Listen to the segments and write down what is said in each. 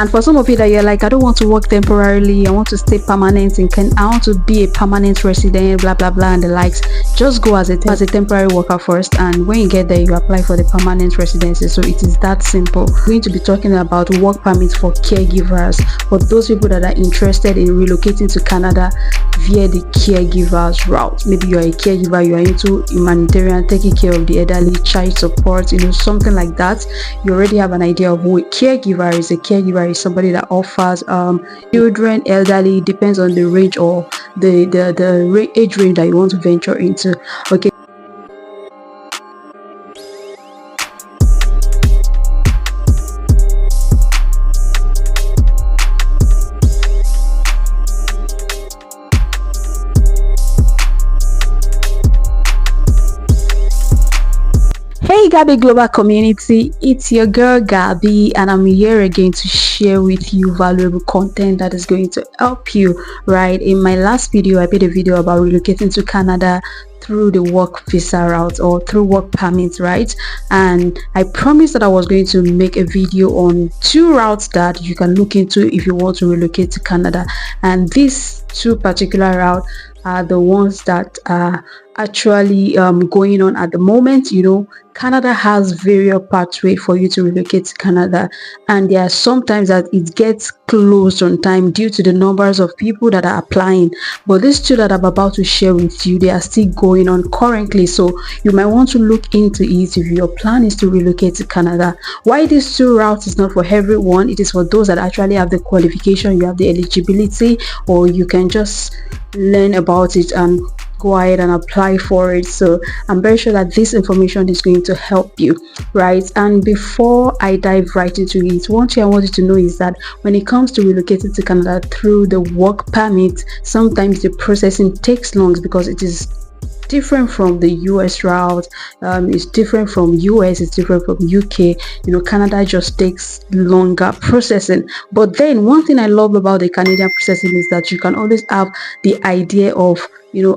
And for some of you that you're like, I don't want to work temporarily, I want to stay permanent and I want to be a permanent resident, blah blah blah and the likes, just go as a temporary worker first, and when you get there you apply for the permanent residency. So it is that simple. We're going to be talking about work permits for caregivers, for those people that are interested in relocating to Canada via the caregivers route. Maybe you're a caregiver, you are into humanitarian, taking care of the elderly, child support, something like that. You already have an idea of who a caregiver is. A caregiver is somebody that offers children, elderly, depends on the range or the age range that you want to venture into. Okay. Hey Gabby Global Community, it's your girl Gabby, and I'm here again to share with you valuable content that is going to help you. Right, in my last video I made a video about relocating to Canada through the work visa route or through work permits, right? And I promised that I was going to make a video on 2 routes that you can look into if you want to relocate to Canada, and these 2 particular routes are the ones that are actually going on at the moment. Canada has various pathways for you to relocate to Canada, and there are sometimes that it gets closed on time due to the numbers of people that are applying. But these 2 that I'm about to share with you, they are still going on currently, so you might want to look into it if your plan is to relocate to Canada. Why these 2 routes is not for everyone, it is for those that actually have the qualification, you have the eligibility, or you can just learn about it and go ahead and apply for it. So I'm very sure that this information is going to help you, right? And before I dive right into it, one thing I want you to know is that when it comes to relocating to Canada through the work permit, sometimes the processing takes long because it is different from the US route. It's different from US, it's different from UK. Canada just takes longer processing. But then one thing I love about the Canadian processing is that you can always have the idea of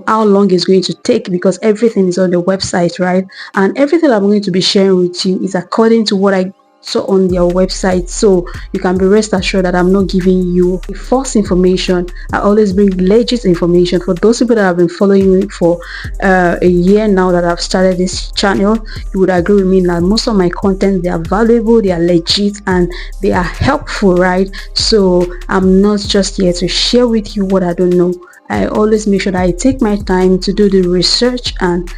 how long it's going to take, because everything is on the website, right? And everything I'm going to be sharing with you is according to what I saw on their website, so you can be rest assured that I'm not giving you false information. I always bring legit information. For those people that have been following me for a year now that I've started this channel, you would agree with me that most of my content, they are valuable, they are legit, and they are helpful, right? So I'm not just here to share with you what I don't know. I always make sure that I take my time to do the research and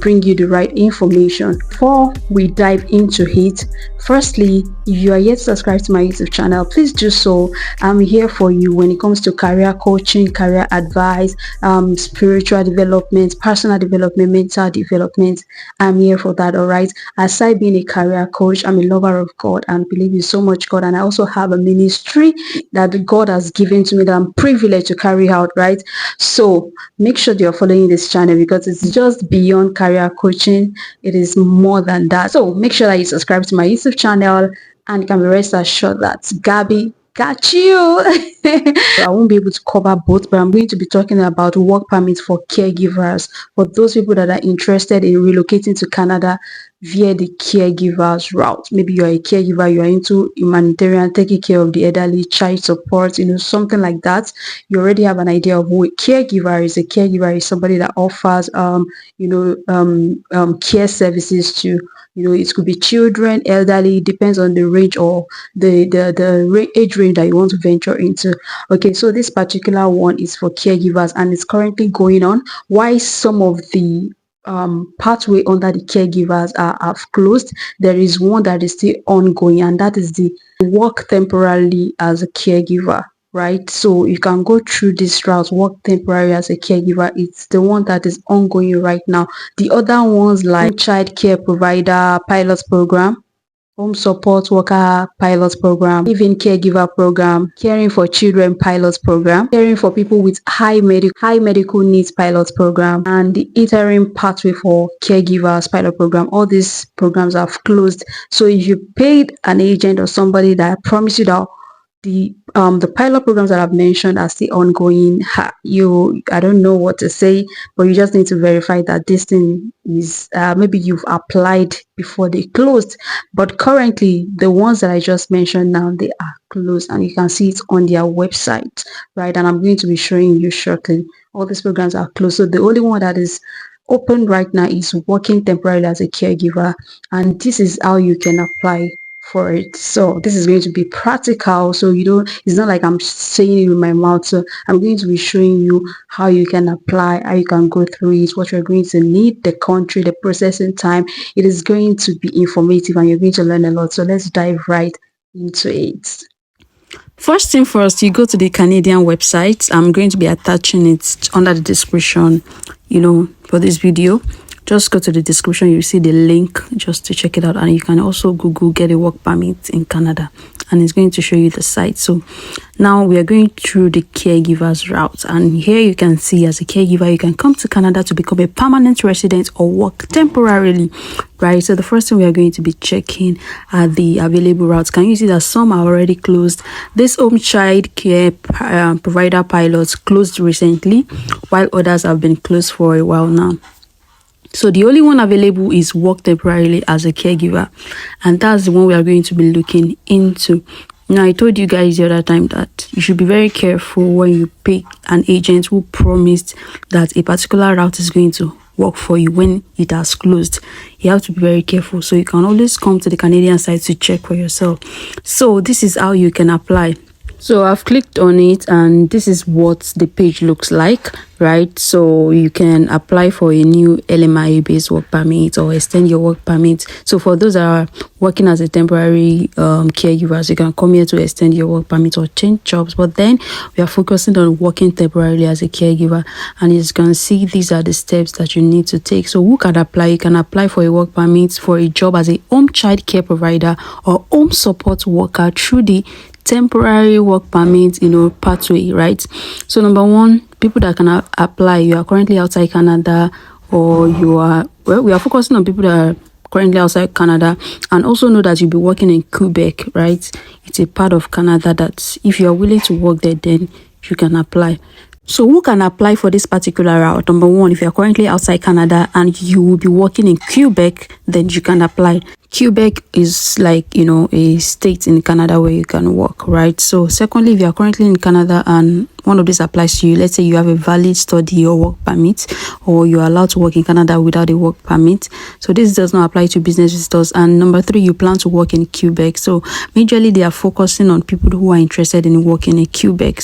bring you the right information. Before we dive into it, firstly, if you are yet subscribed to my YouTube channel, please do so. I'm here for you when it comes to career coaching, career advice, spiritual development, personal development, mental development. I'm here for that. All right, aside being a career coach, I'm a lover of God and believe in so much God, and I also have a ministry that God has given to me that I'm privileged to carry out, right? So make sure you're following this channel, because it's just beyond career coaching. It is more than that. So make sure that you subscribe to my YouTube channel, and you can be rest assured that Gabby got you. I won't be able to cover both, but I'm going to be talking about work permits for caregivers, for those people that are interested in relocating to Canada via the caregivers route. Maybe you're a caregiver, you are into humanitarian, taking care of the elderly, child support, something like that. You already have an idea of who a caregiver is. A caregiver is somebody that offers care services to it could be children, elderly, depends on the range or the age range that you want to venture into. Okay, so this particular one is for caregivers, and it's currently going on. Why some of the pathway under the caregivers have closed, there is one that is still ongoing, and that is the work temporarily as a caregiver, right? So you can go through this route, work temporary as a caregiver. It's the one that is ongoing right now. The other ones like child care provider pilot program, home support worker pilot program, living caregiver program, caring for children pilot program, caring for people with high medical needs pilot program, and the interim pathway for caregivers pilot program. All these programs have closed. So if you paid an agent or somebody that promised you that the pilot programs that I've mentioned are still ongoing. I don't know what to say, but you just need to verify that this thing is maybe you've applied before they closed. But currently, the ones that I just mentioned now, they are closed, and you can see it on their website, right? And I'm going to be showing you shortly. All these programs are closed, so the only one that is open right now is working temporarily as a caregiver, and this is how you can apply for it. So this is going to be practical, so you don't, it's not like I'm saying it with my mouth. So I'm going to be showing you how you can apply, how you can go through it, what you're going to need, the country, the processing time. It is going to be informative and you're going to learn a lot. So let's dive right into it. First thing first, you go to the Canadian website. I'm going to be attaching it under the description, for this video. Just go to the description, you see the link just to check it out, and you can also Google get a work permit in Canada, and it's going to show you the site. So now we are going through the caregivers route, and here you can see as a caregiver you can come to Canada to become a permanent resident or work temporarily, right? So the first thing we are going to be checking are the available routes. Can you see that some are already closed? This home child care provider pilots closed recently, while others have been closed for a while now. So the only one available is work temporarily as a caregiver, and that's the one we are going to be looking into. Now, I told you guys the other time that you should be very careful when you pick an agent who promised that a particular route is going to work for you when it has closed. You have to be very careful. So you can always come to the Canadian site to check for yourself. So this is how you can apply. So I've clicked on it, and this is what the page looks like, right? So you can apply for a new LMIA based work permit or extend your work permit. So for those that are working as a temporary caregivers, you can come here to extend your work permit or change jobs. But then we are focusing on working temporarily as a caregiver, and as you can see, these are the steps that you need to take. So who can apply? You can apply for a work permit for a job as a home child care provider or home support worker through the temporary work permit pathway, right? So number one, people that can apply, you are currently outside Canada, or we are focusing on people that are currently outside Canada, and also know that you'll be working in Quebec, right? It's a part of Canada that if you are willing to work there, then you can apply. So who can apply for this particular route? Number one, if you're currently outside Canada and you will be working in Quebec, then you can apply. Quebec is like, a state in Canada where you can work, right? So secondly, if you're currently in Canada and one of these applies to you, let's say you have a valid study or work permit, or you're allowed to work in Canada without a work permit. So this does not apply to business visitors. And number three, you plan to work in Quebec. So majorly they are focusing on people who are interested in working in Quebec.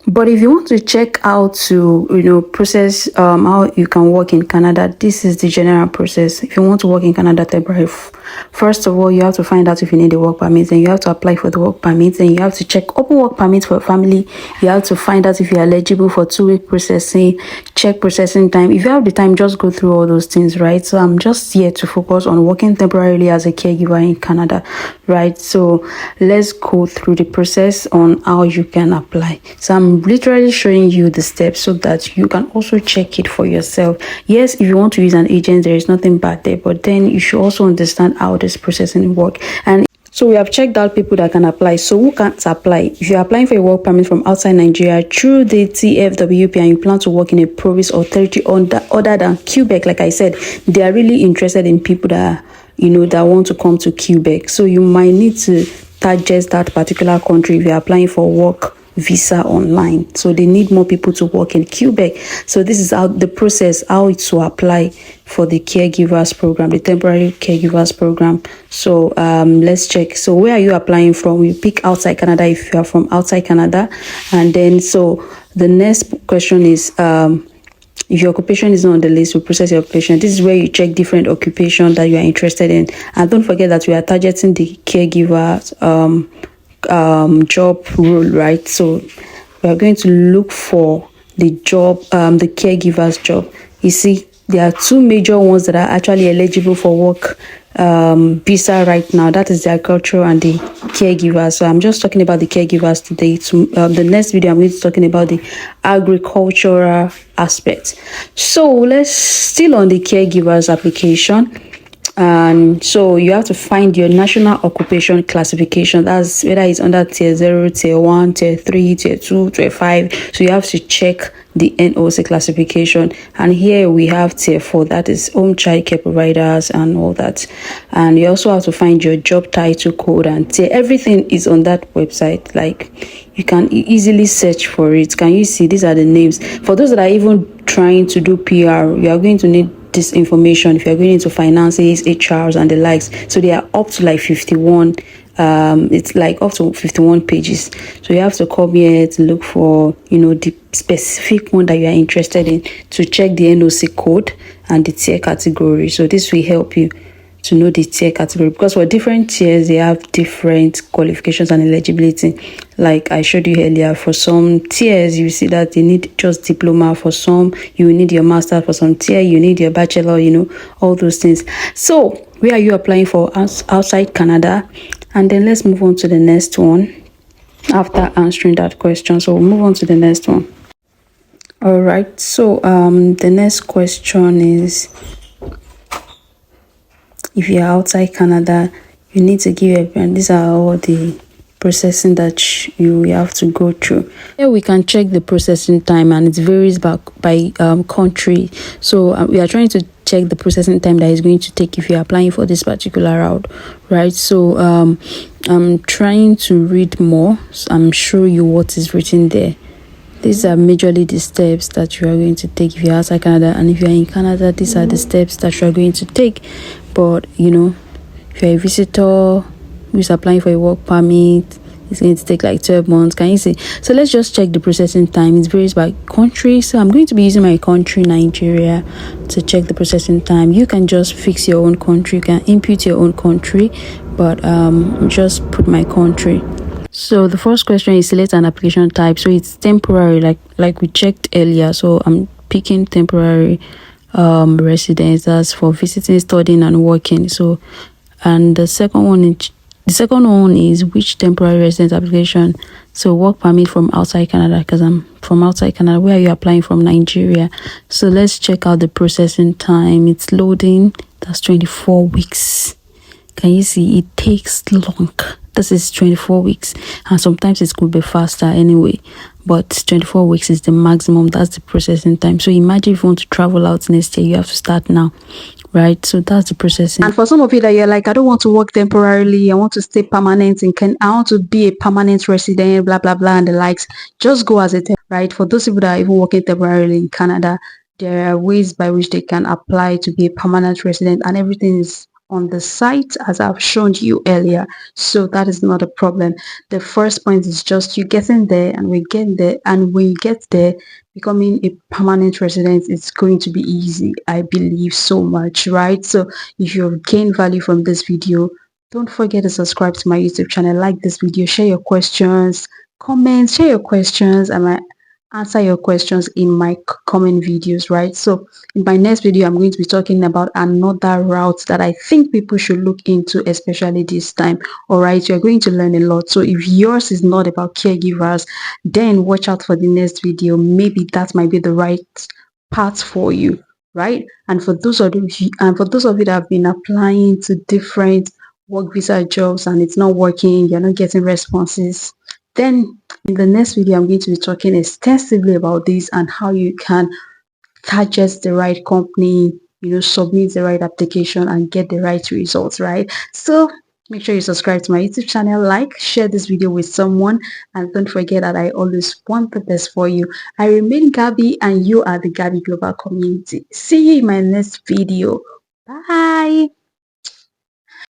But if you want to check how to, process how you can work in Canada, this is the general process. If you want to work in Canada temporarily, first of all, you have to find out if you need a work permit, then you have to apply for the work permit, then you have to check open work permit for family. You have to find out if you're eligible for 2-week processing, check processing time. If you have the time, just go through all those things, right? So I'm just here to focus on working temporarily as a caregiver in Canada, right? So let's go through the process on how you can apply. So I'm literally showing you the steps so that you can also check it for yourself. Yes, if you want to use an agent, there is nothing bad there, but then you should also understand how this processing work. And so we have checked out people that can apply. So who can't apply? If you're applying for a work permit from outside Nigeria through the TFWP and you plan to work in a province or territory other than Quebec, like I said, they are really interested in people that that want to come to Quebec. So you might need to target that particular country if you're applying for work visa online. So they need more people to work in Quebec. So this is how the process, how it to apply for the caregivers program, the temporary caregivers program. So let's check. So where are you applying from? We pick outside Canada if you are from outside Canada. And then so the next question is if your occupation is not on the list, we process your occupation. This is where you check different occupations that you are interested in. And don't forget that we are targeting the caregiver job role, right? So we are going to look for the job, the caregiver's job. You see, there are two major ones that are actually eligible for work visa right now. That is the agriculture and the caregivers. So I'm just talking about the caregivers today. The next video I'm going to be talking about the agricultural aspect. So let's still on the caregivers application. And so you have to find your national occupation classification. That's whether it's under tier 0, tier 1, tier 3, tier 2, tier 5. So you have to check the NOC classification. And here we have tier 4, that is home child care providers and all that. And you also have to find your job title code and tier. Everything is on that website. Like, you can easily search for it. Can you see? These are the names. For those that are even trying to do PR, you are going to need this information if you're going into finances, HRs, and the likes. So they are up to like 51. It's like up to 51 pages. So you have to come here to look for, the specific one that you are interested in, to check the NOC code and the tier category. So this will help you to know the tier category, because for different tiers they have different qualifications and eligibility. Like I showed you earlier, for some tiers you see that they need just diploma, for some you need your master, for some tier you need your bachelor, all those things. So where are you applying for? Outside Canada. And then let's move on to the next one after answering that question. So we'll move on to the next one. All right, so the next question is, if you're outside Canada, you need to give and these are all the processing that you have to go through. Here we can check the processing time, and it varies by country. So we are trying to check the processing time that is going to take if you're applying for this particular route, right? So I'm trying to read more, so I'm sure you what is written there. These are majorly the steps that you are going to take if you're outside Canada, and if you're in Canada, these are the steps that you are going to take. But if you're a visitor who's applying for a work permit, it's going to take like 12 months. Can you see? So let's just check the processing time. It varies by country. So I'm going to be using my country, Nigeria, to check the processing time. You can just fix your own country. You can input your own country, but just put my country. So the first question is select an application type. So it's temporary, like we checked earlier. So I'm picking temporary residence. That's for visiting, studying, and working. So, and the second one is which temporary residence application. So work permit from outside Canada, because I'm from outside Canada. Where are you applying from? Nigeria. So let's check out the processing time. It's loading. That's 24 weeks. Can you see? It takes long. This is 24 weeks, and sometimes it could be faster anyway, but 24 weeks is the maximum. That's the processing time. So imagine if you want to travel out next year, you have to start now, right? So that's the processing. And for some of you that you're like, I don't want to work temporarily, I want to stay permanent I want to be a permanent resident, blah blah blah, and the likes, just go as a temp, right? For those people that are even working temporarily in Canada, there are ways by which they can apply to be a permanent resident, and everything is on the site as I've shown you earlier. So that is not a problem. The first point is just you getting there, and we get there, and when you get there, becoming a permanent resident is going to be easy. I believe so much, right? So if you've gained value from this video, don't forget to subscribe to my YouTube channel, like this video, share your questions, comment, share your questions, and I answer your questions in my comment videos, right? So in my next video, I'm going to be talking about another route that I think people should look into, especially this time. All right, you're going to learn a lot. So if yours is not about caregivers, then watch out for the next video. Maybe that might be the right path for you, right? And for those of you that have been applying to different work visa jobs and it's not working, you're not getting responses, then in the next video, I'm going to be talking extensively about this and how you can target the right company, submit the right application and get the right results, right? So make sure you subscribe to my YouTube channel, like, share this video with someone, and don't forget that I always want the best for you. I remain Gabby, and you are the Gabby Global Community. See you in my next video. Bye.